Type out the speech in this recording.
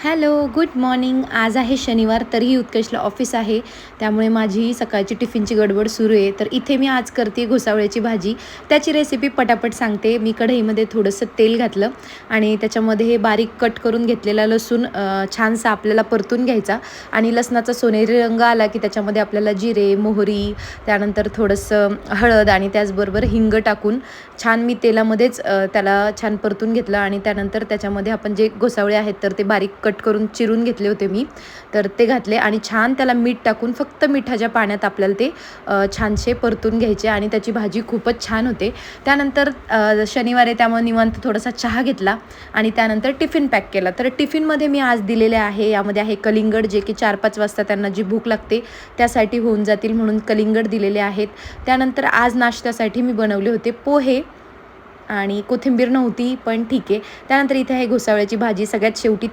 Hello, good morning. आज आहे शनिवार, तरीही उत्कर्षला ऑफिस आहे. त्यामुळे माझी सकाळची टिफिनची गडबड सुरू आहे. तर इथे मी आज करते घोसावळ्याची भाजी. त्याची रेसिपी पटापट सांगते. मी कढईमध्ये थोडंसं तेल घातलं आणि त्याच्यामध्ये हे बारीक कट करून घेतलेला लसूण छानसा आपल्याला परतून घ्यायचा आणि लसणाचा सोनेरी रंग आला की त्याच्यामध्ये आपल्याला जिरे, मोहरी, त्यानंतर थोडंसं हळद आणि त्याचबरोबर हिंग टाकून छान मी तेलामध्येच त्याला छान परतून घेतलं आणि त्यानंतर त्याच्यामध्ये आपण जे घोसावळे आहेत तर ते बारीक कट करून चिरून घेतले होते मी, तर ते घातले आणि छान त्याला मीठ टाकून फक्त मिठाच्या पाण्यात आपल्याला ते छानसे परतून घ्यायचे आणि त्याची भाजी खूपच छान होते. त्यानंतर शनिवार आहे त्यामुळे निवांत थोडासा चहा घेतला आणि त्यानंतर टिफिन पॅक केला. तर टिफिनमध्ये मी आज दिलेले आहे, यामध्ये आहे कलिंगड, जे की 4-5 वाजता त्यांना जी भूक लागते त्यासाठी होऊन जातील म्हणून कलिंगड दिलेले आहेत. त्यानंतर आज नाश्त्यासाठी मी बनवले होते पोहे आणि कोथिंबीर नव्हती पण ठीक आहे. त्यानंतर इथे आहे घोसावळ्याची भाजी. सगळ्यात शेवटी